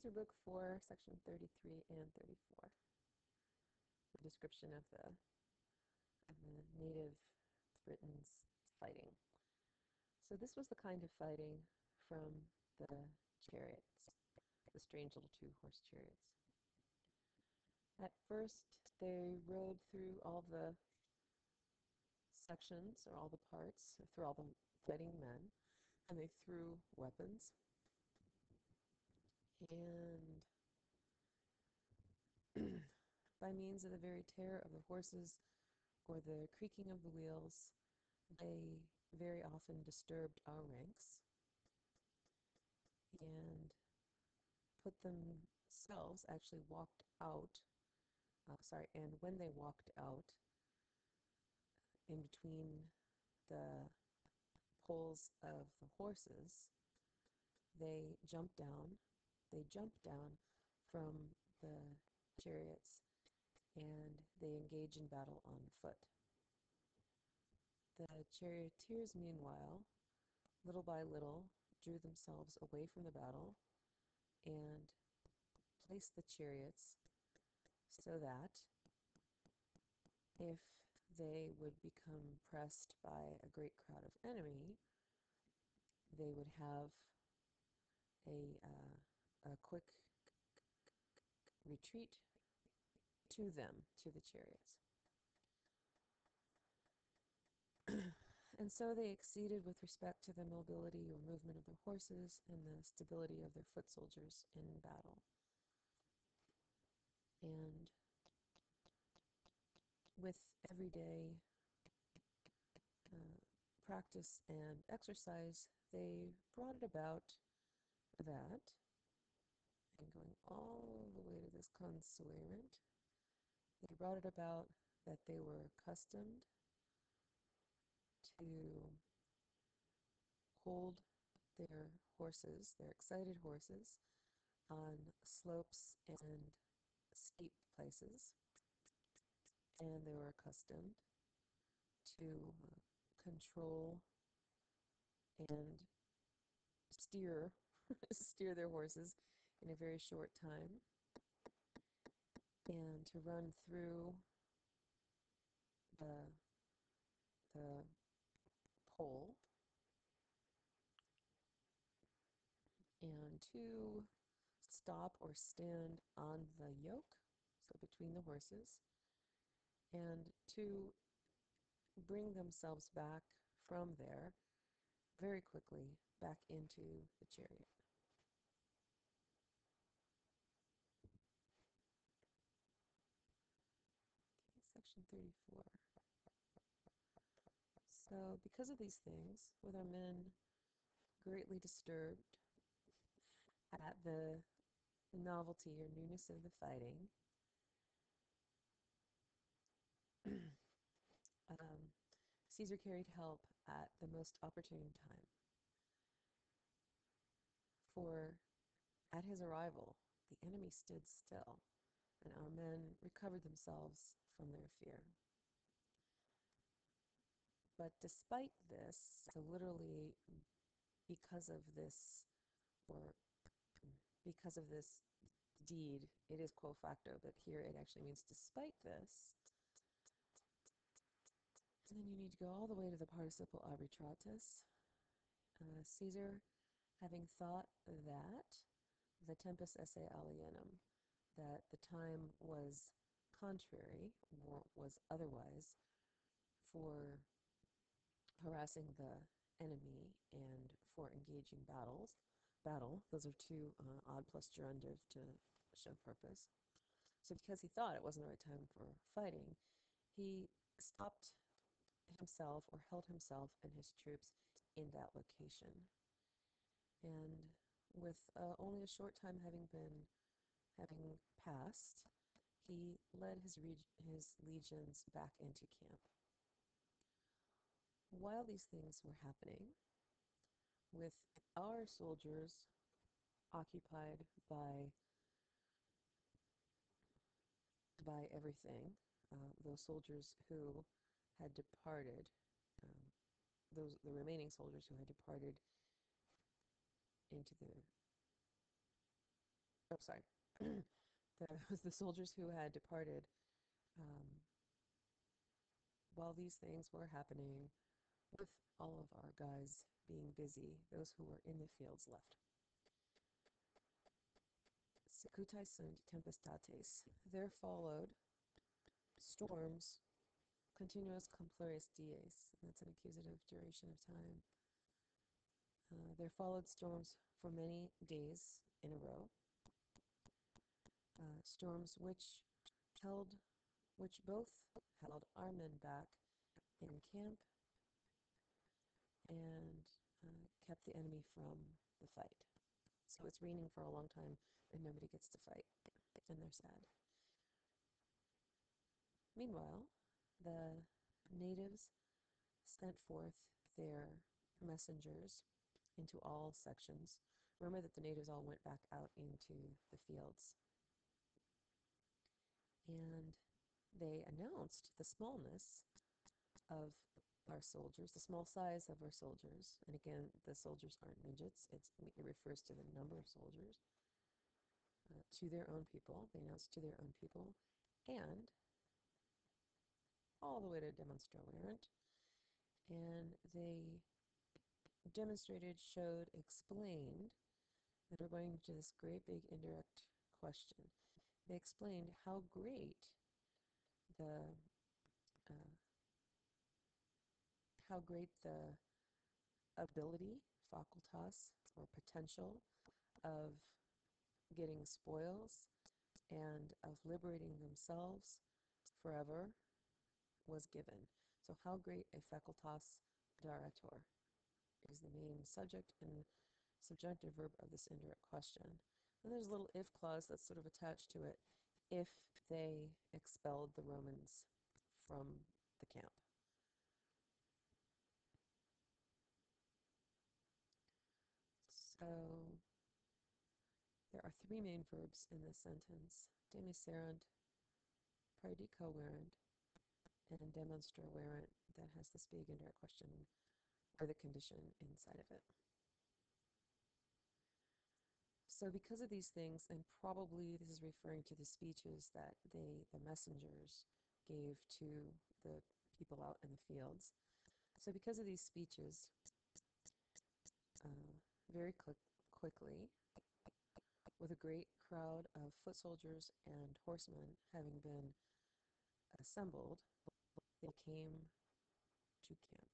Caesar Book 4, section 33 and 34. The description of the native Britons fighting. So this was the kind of fighting from the chariots, the strange little two-horse chariots. At first, they rode through all the sections, or all the parts, through all the fighting men, and they threw weapons. And by means of the very terror of the horses or the creaking of the wheels, they very often disturbed our ranks and put themselves, actually walked out, and when they walked out, in between the poles of the horses, they jumped down. They jumped down from the chariots and they engaged in battle on foot. The charioteers, meanwhile, little by little, drew themselves away from the battle and placed the chariots so that if they would become pressed by a great crowd of enemy, they would have a quick retreat to them, to the chariots. And so they exceeded with respect to the mobility or movement of their horses and the stability of their foot soldiers in battle. And with everyday practice and exercise, they brought it about that, and going all the way to this consuerent, they brought it about that they were accustomed to hold their horses, their excited horses, on slopes and steep places, and they were accustomed to control and steer steer their horses in a very short time, and to run through the pole, and to stop or stand on the yoke, so between the horses, and to bring themselves back from there very quickly back into the chariot. Okay, section 34. So because of these things, with our men greatly disturbed at the novelty or newness of the fighting, Caesar carried help at the most opportune time. For at his arrival, the enemy stood still, and our men recovered themselves from their fear. But despite this, so literally because of this, or because of this deed, it is quo facto, but here it actually means despite this. And then you need to go all the way to the participle arbitratus. Caesar, having thought that the tempus esse alienum, that the time was contrary, or was otherwise, for harassing the enemy and for engaging battle. Those are two odd plus gerundive to show purpose. So because he thought it wasn't the right time for fighting, he stopped himself, or held himself and his troops in that location. And with only a short time having passed, he led his legions back into camp. While these things were happening, with our soldiers occupied by everything, those soldiers who had departed, the remaining soldiers who had departed into the Oh, sorry. The soldiers who had departed um, while these things were happening, with all of our guys being busy, those who were in the fields left. Secutai sunt tempestates. There followed storms, continuous complerius dies. That's an accusative duration of time. There followed storms for many days in a row, storms held, which both held our men back in camp and kept the enemy from the fight. So it's raining for a long time and nobody gets to fight, and they're sad. Meanwhile, the natives sent forth their messengers into all sections. Remember that the natives all went back out into the fields. And they announced the smallness of our soldiers, the small size of our soldiers. And again, the soldiers aren't midgets, it refers to the number of soldiers. To their own people, they announced to their own people, and all the way to demonstrant. And they demonstrated, showed, explained that we're going to this great big indirect question. They explained how great the uh, the ability, facultas, or potential of getting spoils and of liberating themselves forever was given. So how great a facultas darator is the main subject and subjunctive verb of this indirect question. And there's a little if clause that's sort of attached to it if they expelled the Romans from the camp. So there are three main verbs in this sentence: demiserent, praedicoverent, and demonstraverent, that has this big indirect question or the condition inside of it. So because of these things, and probably this is referring to the speeches that the messengers gave to the people out in the fields. So because of these speeches, very quickly, with a great crowd of foot soldiers and horsemen having been assembled, they came to camp.